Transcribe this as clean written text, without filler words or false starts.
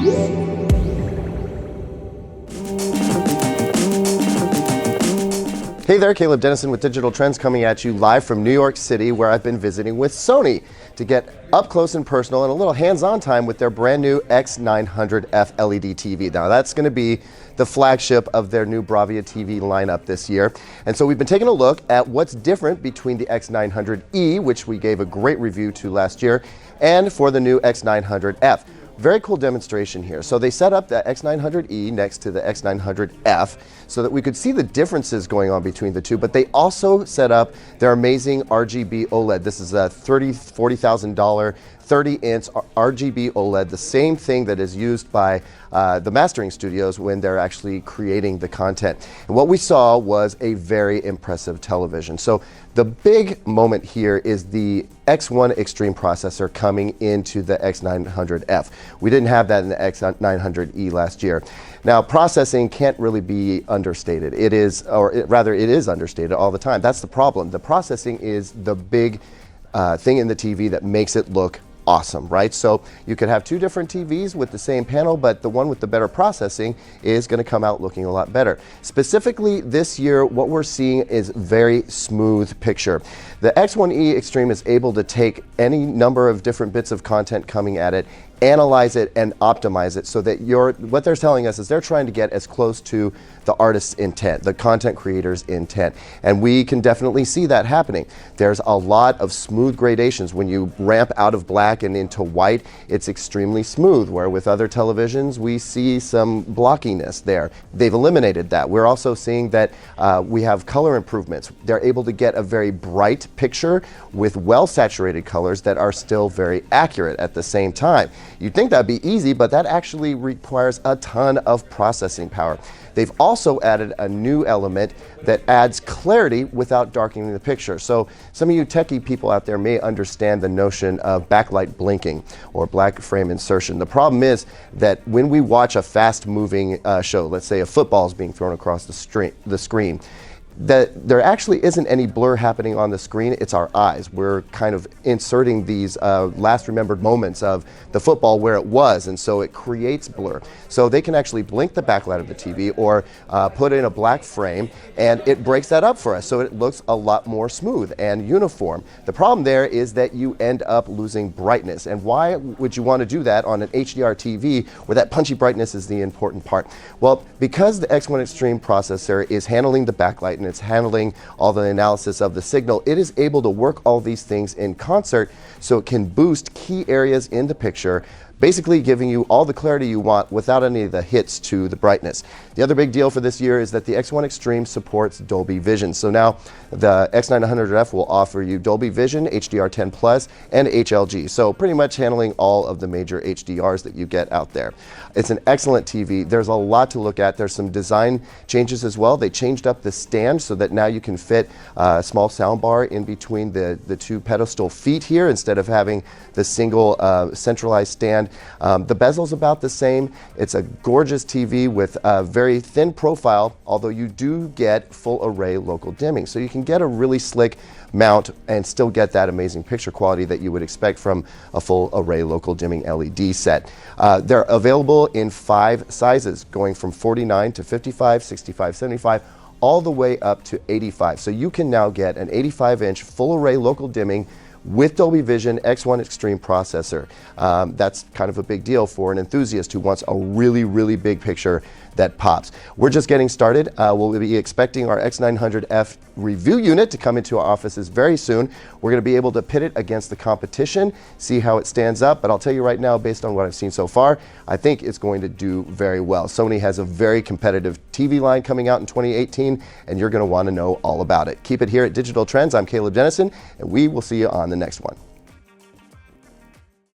Hey there, Caleb Dennison with Digital Trends coming at you live from New York City, where I've been visiting with Sony to get up close and personal and a little hands-on time with their brand new X900F LED TV. Now that's going to be the flagship of their new Bravia TV lineup this year. And so we've been taking a look at what's different between the X900E, which we gave a great review to last year, and for the new X900F. Very cool demonstration here. So they set up the X900E next to the X900F so that we could see the differences going on between the two, but they also set up their amazing RGB OLED. This is a $40,000 30-inch RGB OLED, the same thing that is used by the mastering studios when they're actually creating the content. And what we saw was a very impressive television. So the big moment here is the X1 Extreme processor coming into the X900F. We didn't have that in the X900E last year. Now, processing can't really be understated. It is, rather it is understated all the time. That's the problem. The processing is the big thing in the TV that makes it look awesome, right? So you could have two different TVs with the same panel, but the one with the better processing is going to come out looking a lot better. Specifically this year, what we're seeing is very smooth picture. The X1E Extreme is able to take any number of different bits of content coming at it, analyze it and optimize it so that what they're telling us is they're trying to get as close to the artist's intent, the content creator's intent. And we can definitely see that happening. There's a lot of smooth gradations. When you ramp out of black and into white, it's extremely smooth, where with other televisions, we see some blockiness there. They've eliminated that. We're also seeing that we have color improvements. They're able to get a very bright picture with well-saturated colors that are still very accurate at the same time. You'd think that'd be easy, but that actually requires a ton of processing power. They've also added a new element that adds clarity without darkening the picture. So some of you techie people out there may understand the notion of backlight blinking or black frame insertion. The problem is that when we watch a fast-moving show, let's say a football is being thrown across the screen, that there actually isn't any blur happening on the screen. It's our eyes. We're kind of inserting these last remembered moments of the football where it was, and so it creates blur. So they can actually blink the backlight of the TV or put in a black frame, and it breaks that up for us, so it looks a lot more smooth and uniform. The problem there is that you end up losing brightness. And why would you want to do that on an HDR TV where that punchy brightness is the important part? Well, because the X1 Extreme processor is handling the backlight and it's handling all the analysis of the signal, it is able to work all these things in concert so it can boost key areas in the picture, basically giving you all the clarity you want without any of the hits to the brightness. The other big deal for this year is that the X1 Extreme supports Dolby Vision. So now the X900F will offer you Dolby Vision, HDR10 Plus, and HLG. So pretty much handling all of the major HDRs that you get out there. It's an excellent TV. There's a lot to look at. There's some design changes as well. They changed up the stand so that now you can fit a small sound bar in between the two pedestal feet here instead of having the single centralized stand. The bezel's about the same. It's a gorgeous TV with a very thin profile, although you do get full array local dimming. So you can get a really slick mount and still get that amazing picture quality that you would expect from a full array local dimming LED set. They're available in 5 sizes, going from 49 to 55, 65, 75, all the way up to 85. So you can now get an 85-inch full array local dimming with Dolby Vision X1 Extreme processor. That's kind of a big deal for an enthusiast who wants a really, really big picture that pops. We're just getting started. We'll be expecting our X900F review unit to come into our offices very soon. We're going to be able to pit it against the competition, see how it stands up, but I'll tell you right now, based on what I've seen so far, I think it's going to do very well. Sony has a very competitive TV line coming out in 2018, and you're going to want to know all about it. Keep it here at Digital Trends. I'm Caleb Dennison, and we will see you on the next one.